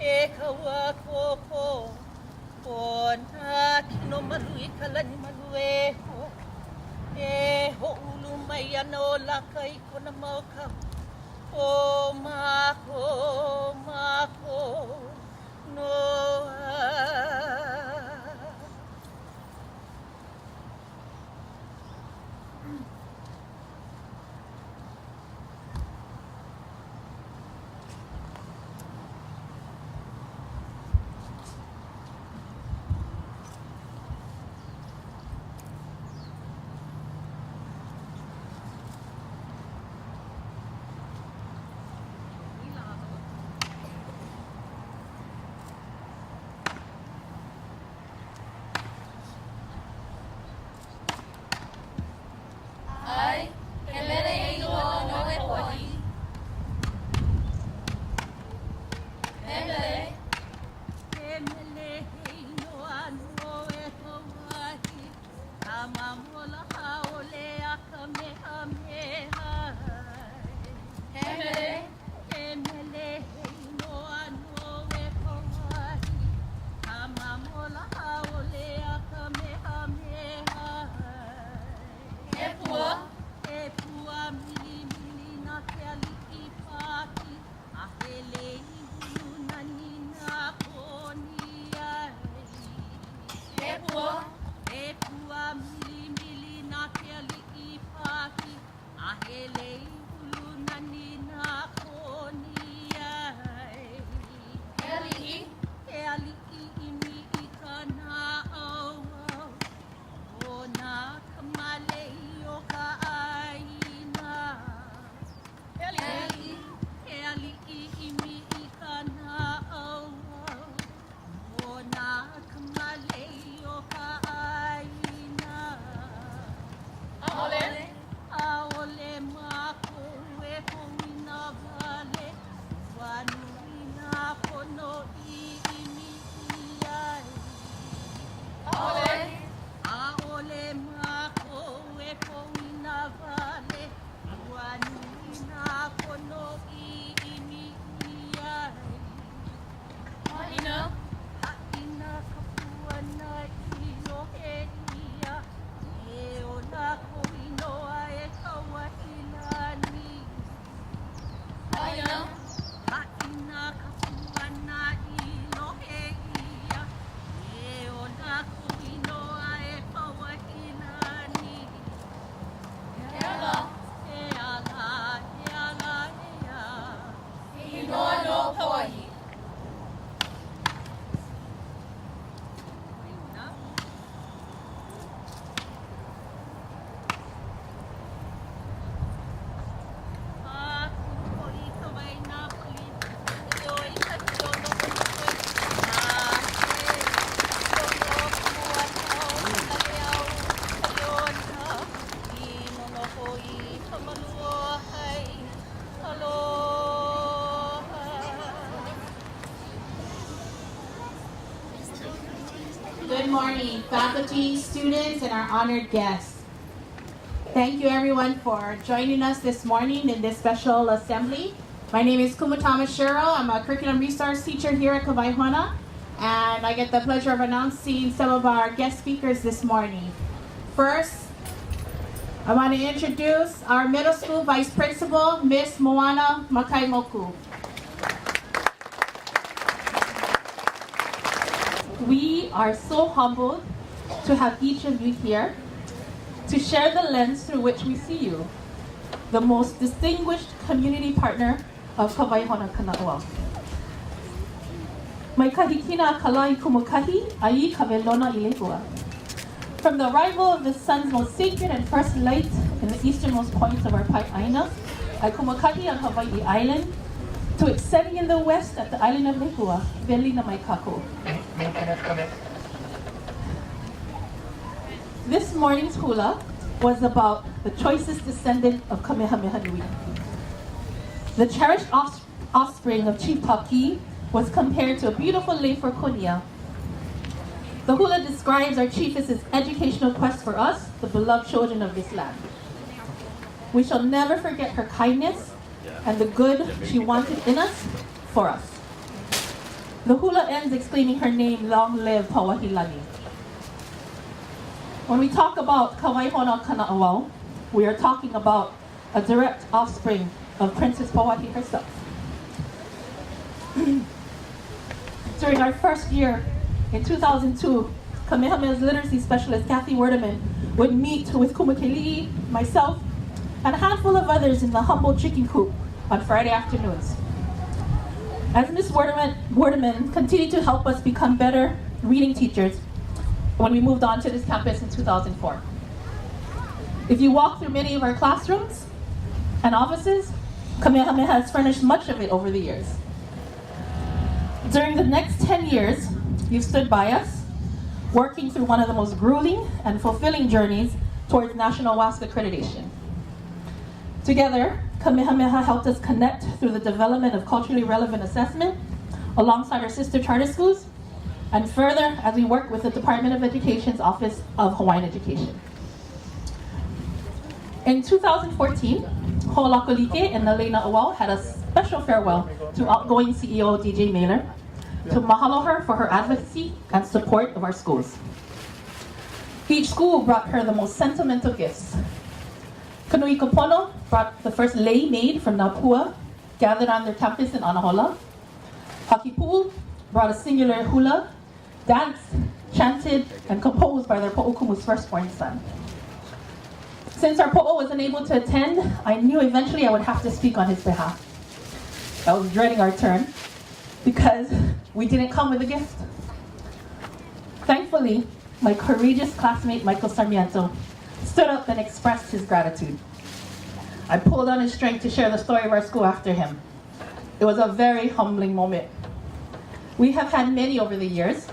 e kaua koko o na kino malui kalani malue ho e ho ulu mai ana o laka i kona maokau o mako noa. Ai, he mele e noa no e poni. He mele. He mele he noa no e kawahi. A mamola haole a Kamehameha. He mele. He mele he noa no e kawahi. A mamola haole a Kamehameha. He pua. E pua mili mili na te aliki paki. A hele i hulu na nina koni ai. He pua. E pua mili mili na te aliki paki. A hele i hulu na nina koni ai. He aliki. E aliki i mi i kana au au. O na kamalei o ka aina. He aliki. E aliki i mi i kana au au. O na kamalei o ka aina. Aole. Aole mako e poina vale. Wanuina pono i mi i ai. Aole. Aole mako e poina vale. Wanuina pono i mi i ai. Mahina. Haina kapuana i no he ia. E o na koinoa e kawahilani. Mahina. Haina kapuana i no he ia. E o na koinoa e kawahilani. He ala. E ala, e ala, e a. He noa no poahi. Waihona. Ko i ka waina pali. I o i ka kiono koi. Good morning, faculty, students, and our honored guests. Thank you everyone for joining us this morning in this special assembly. My name is Kumatama Shiro. I'm a curriculum resource teacher here at Waihona, and I get the pleasure of announcing some of our guest speakers this morning. First, I want to introduce our middle school vice principal, Miss Moana Makaimoku. We are so humbled to have each of you here to share the lens through which we see you, the most distinguished community partner of Waihona Kana'ua. Mai kahikina kalai kumukahi ai kavelona ilegua. From the arrival of the sun's most sacred and first light in the easternmost points of our Pai'aina, at Kumukahi on Hawaii Island, to its setting in the west at the island of Lehua, Veli na mai kako. This morning's hula was about the choicest descendant of Kamehameha Nui. The cherished offspring of Chief Paki was compared to a beautiful Leifor Konia. The hula describes our chief as his educational quest for us, the beloved children of this land. We shall never forget her kindness and the good she wanted in us for us. The hula ends exclaiming her name, long live Pawahilani. When we talk about Waihona Kana'awau, we are talking about a direct offspring of Princess Pauahi herself. During our first year in 2002, Kamehameha's literacy specialist, Kathy Werdeman, would meet with Kumakeli'i, myself, and a handful of others in the humble chicken coop on Friday afternoons. As Ms. Werdeman continued to help us become better reading teachers when we moved on to this campus in 2004. If you walk through many of our classrooms and offices, Kamehameha has furnished much of it over the years. During the next 10 years, you've stood by us, working through one of the most grueling and fulfilling journeys towards National WASC accreditation. Together, Kamehameha helped us connect through the development of culturally relevant assessment alongside our sister charter schools, and further as we work with the Department of Education's Office of Hawaiian Education. In 2014, Ho'olakolike and Nalena Awau had a special farewell to outgoing CEO DJ Mailer to mahalo her for her advocacy and support of our schools. Each school brought her the most sentimental gifts. Kanui Kapono brought the first lei maid from Napua, gathered on their campus in Anahola. Hakipu brought a singular hula, danced, chanted, and composed by their Po'okumu's firstborn son. Since our Po'o was unable to attend, I knew eventually I would have to speak on his behalf. I was dreading our turn because we didn't come with a gift. Thankfully, my courageous classmate Michael Sarmiento stood up and expressed his gratitude. I pulled on his strength to share the story of our school after him. It was a very humbling moment. We have had many over the years,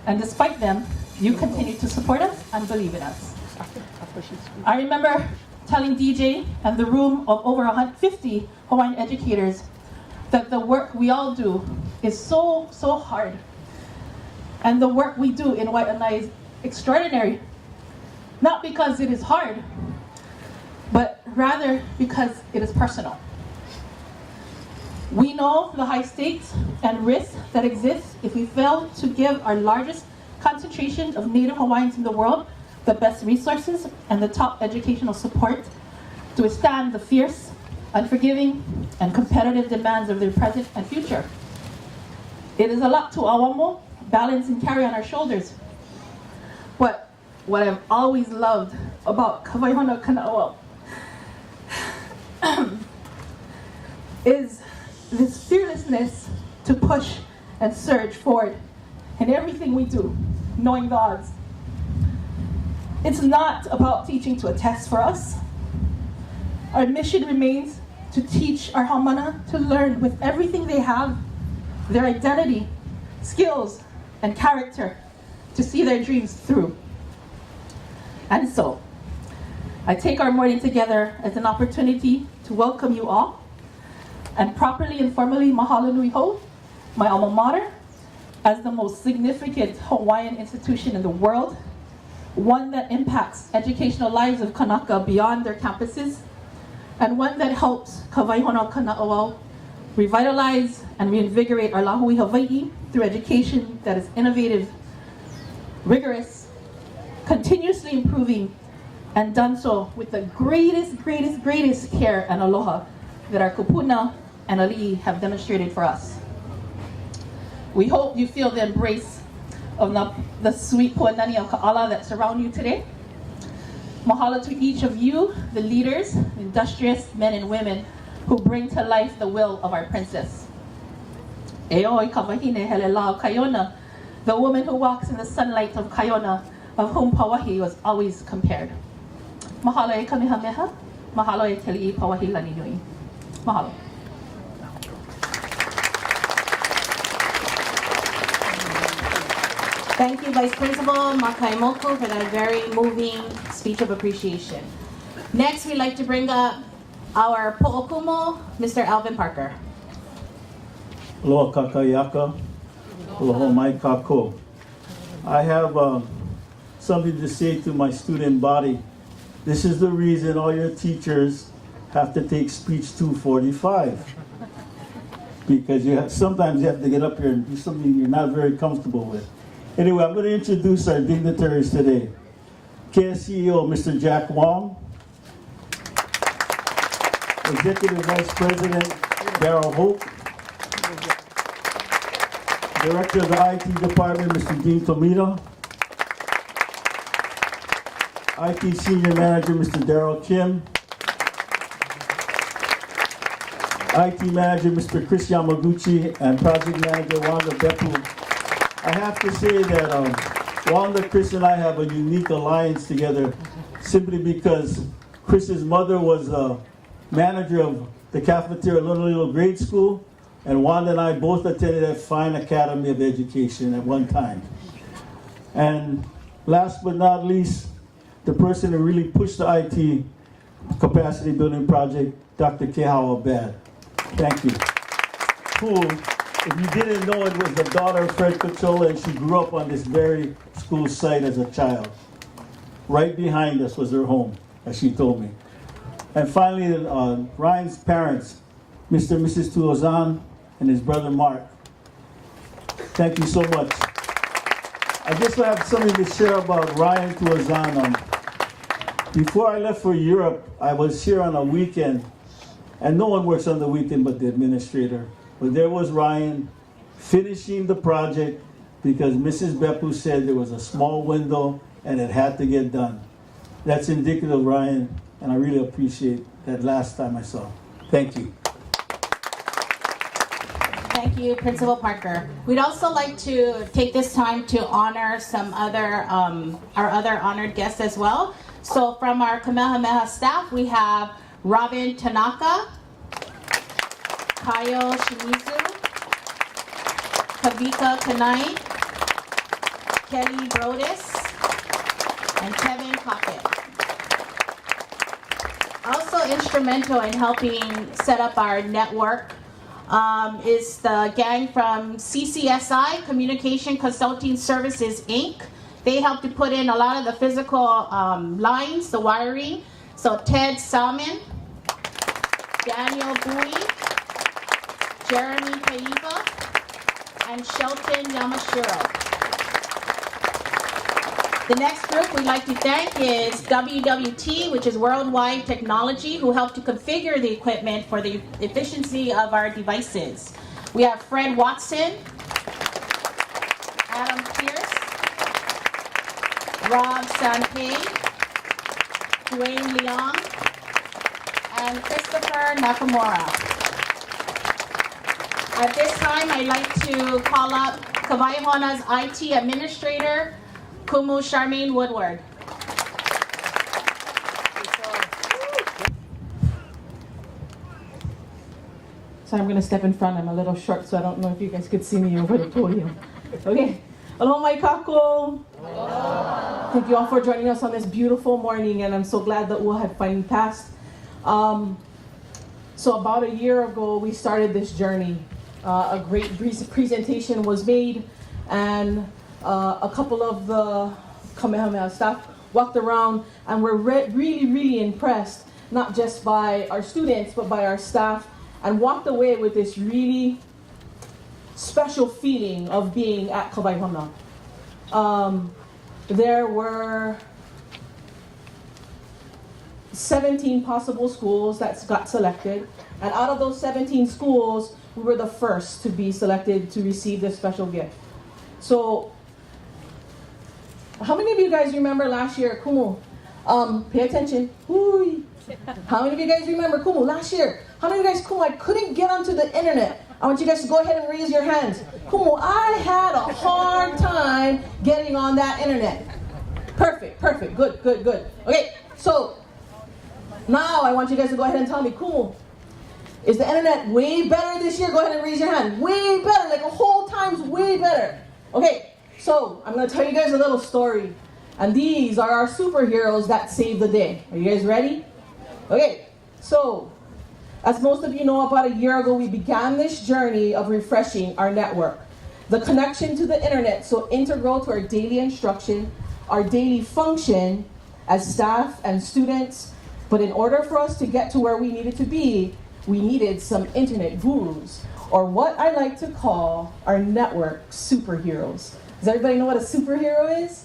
and despite them, you continue to support us and believe in us. I remember telling DJ and the room of over 150 Hawaiian educators that the work we all do is so hard. And the work we do in Waihona is extraordinary. Not because it is hard, but rather because it is personal. We know the high stakes and risks that exist if we fail to give our largest concentration of Native Hawaiians in the world the best resources and the top educational support to withstand the fierce, unforgiving, and competitive demands of their present and future. It is a lot to awamo, balance, and carry on our shoulders. But what I've always loved about Waihona Kana'awau is this fearlessness to push and surge forward in everything we do, knowing the odds. It's not about teaching to a test for us. Our mission remains to teach our haumana to learn with everything they have, their identity, skills, and character, to see their dreams through. And so, I take our morning together as an opportunity to welcome you all and properly and formally mahalo nui hou, my alma mater, as the most significant Hawaiian institution in the world, one that impacts educational lives of Kanaka beyond their campuses, and one that helps Waihona Kana'awau revitalize and reinvigorate our Lahui Hawaii through education that is innovative, rigorous, continuously improving, and done so with the greatest care and aloha that our kupuna and ali'i have demonstrated for us. We hope you feel the embrace of the sweet puanani of ka'ala that surround you today. Mahalo to each of you, the leaders, industrious men and women who bring to life the will of our princess. Eoi kawahine hele lao Kaiona, the woman who walks in the sunlight of Kaiona, of whom Pauahi was always compared. Mahalo e Kamehameha, mahalo e Keli'i Pawahilani nui. Mahalo. Thank you, Vice Principal Makaimoku, for that very moving speech of appreciation. Next, we'd like to bring up our Po'okumo, Mr. Alvin Parker. Aloha kakayaka, aloha mai kako. I have something to say to my student body. This is the reason all your teachers have to take speech 245. because sometimes you have to get up here and do something you're not very comfortable with. Anyway, I'm going to introduce our dignitaries today. KSCEO, Mr. Jack Wong. Executive Vice President, Darryl Hope. Director of the IT Department, Mr. Dean Tomita. IT Senior Manager, Mr. Daryl Kim. IT Manager, Mr. Chris Yamaguchi, and Project Manager, Wanda Beppu. I have to say that Wanda, Chris, and I have a unique alliance together simply because Chris's mother was a manager of the cafeteria at Little Grade School, and Wanda and I both attended that fine Academy of Education at one time. And last but not least, the person who really pushed the IT capacity building project, Dr. Kehawa Bad. Thank you. Who, if you didn't know, it was the daughter of Fred Cochola, and she grew up on this very school site as a child. Right behind us was her home, as she told me. And finally, Ryan's parents, Mr. and Mrs. Tuozan, and his brother Mark. Thank you so much. I just have something to share about Ryan Tuozan. Before I left for Europe, I was here on a weekend, and no one works on the weekend but the administrator. But there was Ryan finishing the project because Mrs. Beppu said there was a small window and it had to get done. That's indicative of Ryan, and I really appreciate that last time I saw him. Thank you. Thank you, Principal Parker. We'd also like to take this time to honor some other, our other honored guests as well. So from our Kamehameha staff, we have Robin Tanaka, Kayo Shimizu, Kavika Kanai, Kelly Brodus, and Kevin Cockett. Also instrumental in helping set up our network is the gang from CCSI, Communication Consulting Services, Inc. They helped to put in a lot of the physical lines, the wiring. So Ted Salmon, Daniel Bowie, Jeremy Paiva, and Shelton Yamashiro. The next group we'd like to thank is WWT, which is Worldwide Technology, who helped to configure the equipment for the efficiency of our devices. We have Fred Watson, Adam Pierce, Rob Sanpei, Dwayne Leong, and Christopher Nakamura. At this time, I'd like to call up Waihona's IT Administrator, Kumu Charmaine Woodward. So I'm going to step in front. I'm a little short, so I don't know if you guys could see me over the podium. Okay. Aloha mai kako. Thank you all for joining us on this beautiful morning, and I'm so glad that ua had finally passed. So about a year ago, we started this journey. A great presentation was made, and a couple of the Kamehameha staff walked around and were really, really impressed, not just by our students, but by our staff, and walked away with this really special feeling of being at Waihona. There were 17 possible schools that got selected, and out of those 17 schools, we were the first to be selected to receive this special gift. So, how many of you guys remember last year, Kumu? Pay attention. Hui. How many of you guys remember, Kumu, last year? How many of you guys, Kumu, I couldn't get onto the internet? I want you guys to go ahead and raise your hands. Kumu, I had a hard time getting on that internet. Perfect, good. Okay, so now I want you guys to go ahead and tell me, Kumu, is the internet way better this year? Go ahead and raise your hand. Way better, like a whole times way better. Okay, so I'm going to tell you guys a little story. And these are our superheroes that saved the day. Are you guys ready? Okay, so as most of you know, about a year ago, we began this journey of refreshing our network. The connection to the internet, so integral to our daily instruction, our daily function as staff and students. But in order for us to get to where we needed to be, we needed some internet gurus. or what I like to call our network superheroes. Does everybody know what a superhero is?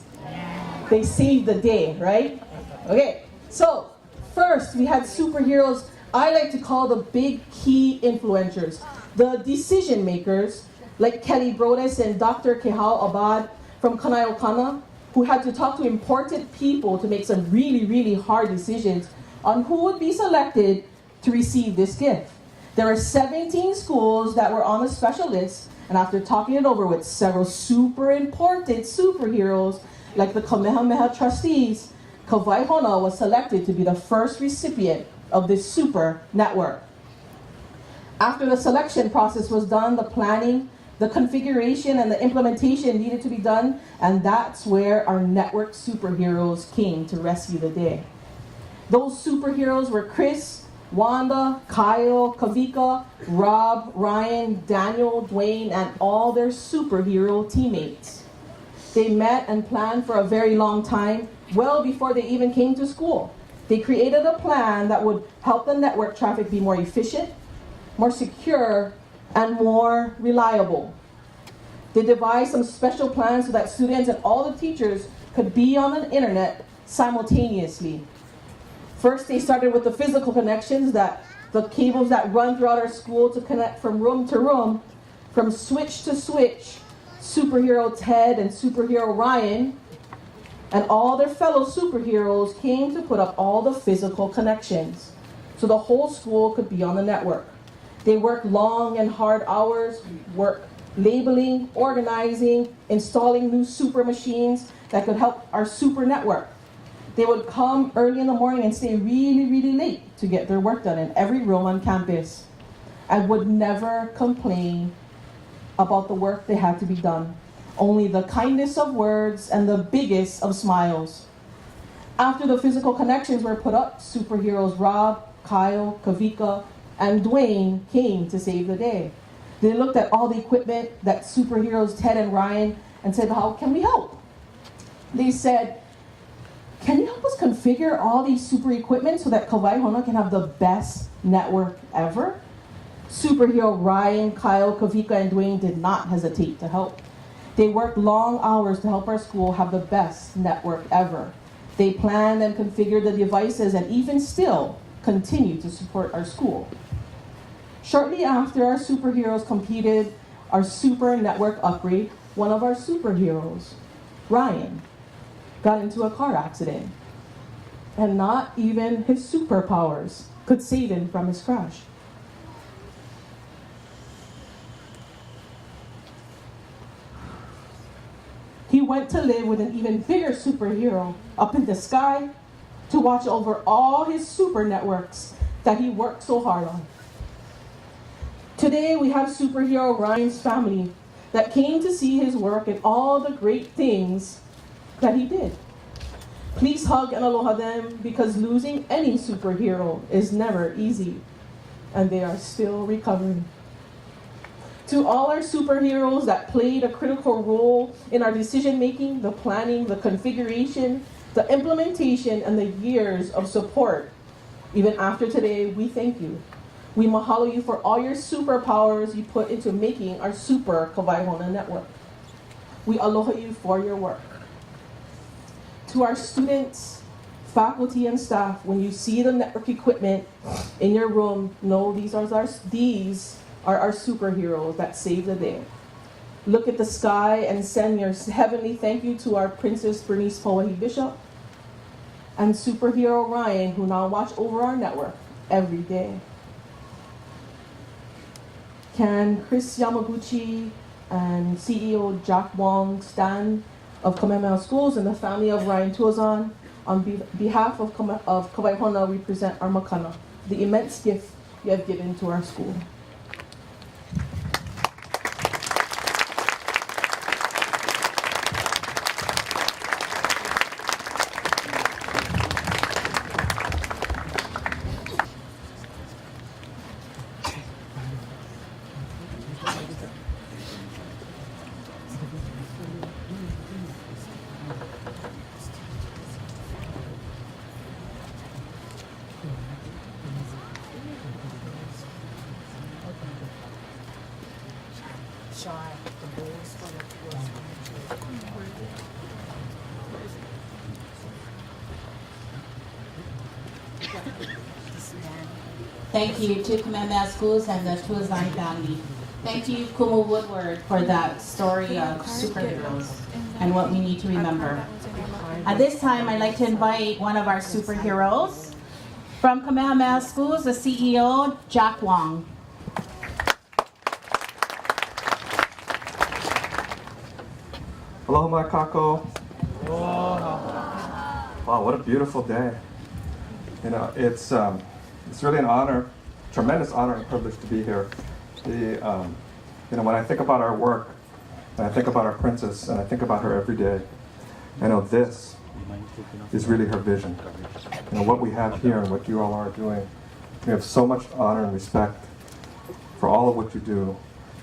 They save the day, right? Okay, so first we had superheroes I like to call the big key influencers, the decision makers, like Kelly Brodes and Dr. Kehal Abad from Kanaokana, who had to talk to important people to make some really, really hard decisions on who would be selected to receive this gift. There were 17 schools that were on the special list, and after talking it over with several super important superheroes, like the Kamehameha trustees, Waihona was selected to be the first recipient of this super network. After the selection process was done, the planning, the configuration, and the implementation needed to be done, and that's where our network superheroes came to rescue the day. Those superheroes were Chris, Wanda, Kyle, Kavika, Rob, Ryan, Daniel, Dwayne, and all their superhero teammates. They met and planned for a very long time, well before they even came to school. They created a plan that would help the network traffic be more efficient, more secure, and more reliable. They devised some special plans so that students and all the teachers could be on the internet simultaneously. First, they started with the physical connections, the cables that run throughout our school to connect from room to room, from switch to switch. Superhero Ted and Superhero Ryan and all their fellow superheroes came to put up all the physical connections so the whole school could be on the network. They worked long and hard hours, work labeling, organizing, installing new super machines that could help our super network. They would come early in the morning and stay really, really late to get their work done in every room on campus and would never complain about the work they had to be done. Only the kindest of words and the biggest of smiles. After the physical connections were put up, superheroes Rob, Kyle, Kavika, and Dwayne came to save the day. They looked at all the equipment that superheroes Ted and Ryan and said, how can we help? They said, can you help us configure all these super equipment so that Waihona can have the best network ever? Superhero Ryan, Kyle, Kavika, and Dwayne did not hesitate to help. They worked long hours to help our school have the best network ever. They planned and configured the devices and even still continue to support our school. Shortly after our superheroes completed our super network upgrade, one of our superheroes, Ryan, got into a car accident. And not even his superpowers could save him from his crash. He went to live with an even bigger superhero up in the sky to watch over all his super networks that he worked so hard on. Today we have superhero Ryan's family that came to see his work and all the great things that he did. Please hug and aloha them because losing any superhero is never easy and they are still recovering. To all our superheroes that played a critical role in our decision making, the planning, the configuration, the implementation, and the years of support, even after today, we thank you. We mahalo you for all your superpowers you put into making our super Waihona network. We aloha you for your work. To our students, faculty, and staff, when you see the network equipment in your room, know these are our superheroes that save the day. Look at the sky and send your heavenly thank you to our Princess Bernice Pauahi Bishop and superhero Ryan, who now watch over our network every day. Can Chris Yamaguchi and CEO Jack Wong stand of Kamehameha Schools and the family of Ryan Tuazon, on behalf of Waihona, we present our makana, the immense gift you have given to our school. Thank you to Kamehameha Schools and the Tuazani family. Thank you, Kumu Woodward, for that story of superheroes and what we need to remember. At this time, I'd like to invite one of our superheroes from Kamehameha Schools, the CEO, Jack Wong. Aloha mai kako. Wow, what a beautiful day. You know, it's really an honor, tremendous honor and privilege to be here. You know, when I think about our work, and I think about our princess, and I think about her every day, I know this is really her vision. You know, what we have here and what you all are doing, we have so much honor and respect for all of what you do.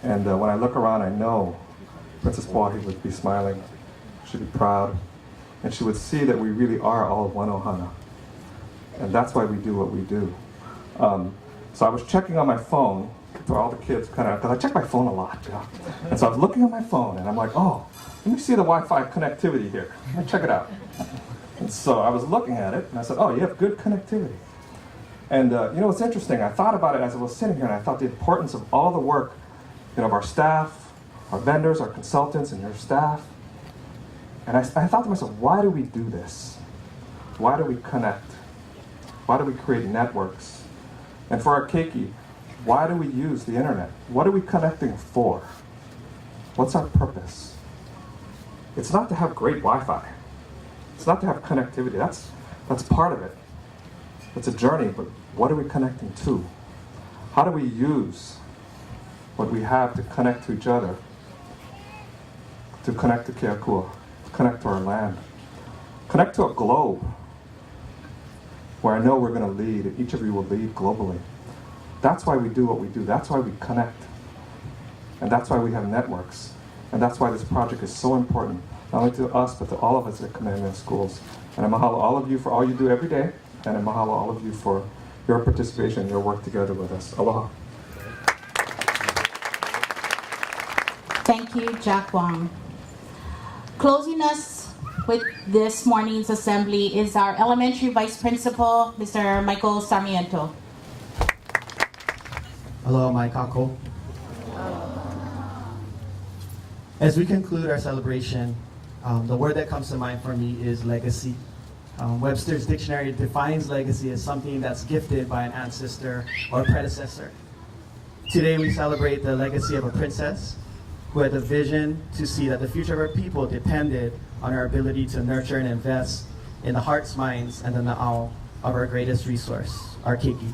And when I look around, I know Princess Pauahi would be smiling, she'd be proud, and she would see that we really are all one ohana. And that's why we do what we do. So I was checking on my phone for all the kids, because I check my phone a lot, you know? And so I was looking at my phone, and I'm like, oh, let me see the Wi-Fi connectivity here. Let me check it out. And so I was looking at it, and I said, oh, you have good connectivity. And you know what's interesting? I thought about it as I was sitting here, and I thought the importance of all the work, you know, of our staff, our vendors, our consultants, and your staff. And I thought to myself, why do we do this? Why do we connect? Why do we create networks? And for our keiki, why do we use the internet? What are we connecting for? What's our purpose? It's not to have great Wi-Fi. It's not to have connectivity. That's part of it. It's a journey, but what are we connecting to? How do we use what we have to connect to each other? To connect to Keakua, to connect to our land, connect to a globe where I know we're going to lead, and each of you will lead globally. That's why we do what we do. That's why we connect. And that's why we have networks. And that's why this project is so important, not only to us, but to all of us at Kamehameha Schools. And I mahalo all of you for all you do every day, and I mahalo all of you for your participation, your work together with us. Aloha. Thank you, Jack Wong. Closing us with this morning's assembly is our elementary vice principal, Mr. Michael Sarmiento. Aloha mai kako. As we conclude our celebration, the word that comes to mind for me is legacy. Webster's dictionary defines legacy as something that's gifted by an ancestor or predecessor. Today we celebrate the legacy of a princess who had the vision to see that the future of our people depended on our ability to nurture and invest in the hearts, minds, and the na'au of our greatest resource, our keiki.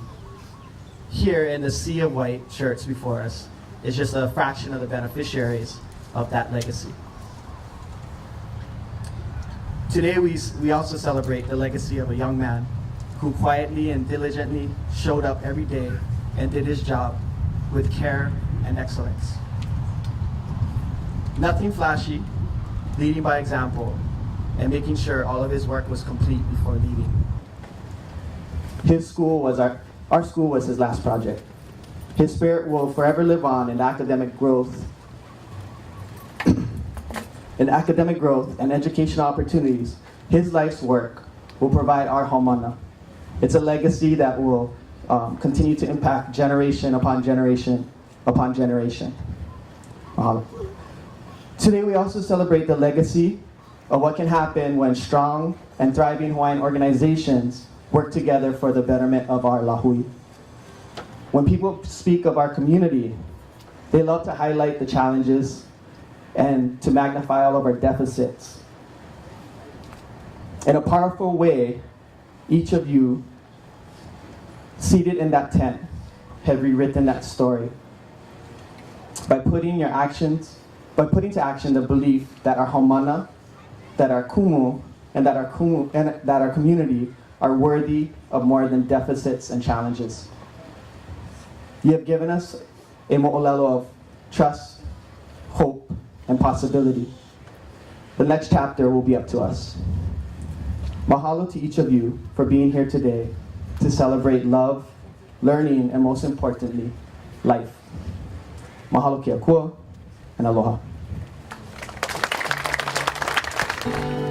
Here in the sea of white shirts before us is just a fraction of the beneficiaries of that legacy. Today we also celebrate the legacy of a young man who quietly and diligently showed up every day and did his job with care and excellence. Nothing flashy, leading by example, and making sure all of his work was complete before leaving. His school was our school was his last project. His spirit will forever live on in academic growth, and educational opportunities. His life's work will provide our haumana. It's a legacy that will continue to impact generation upon generation upon generation. Today we also celebrate the legacy of what can happen when strong and thriving Hawaiian organizations work together for the betterment of our lahui. When people speak of our community, they love to highlight the challenges and to magnify all of our deficits. In a powerful way, each of you seated in that tent have rewritten that story by putting to action the belief that our haumana, that our kumu, and that our community are worthy of more than deficits and challenges. You have given us a mo'olelo of trust, hope, and possibility. The next chapter will be up to us. Mahalo to each of you for being here today to celebrate love, learning, and most importantly, life. Mahalo Keakua, and aloha. you.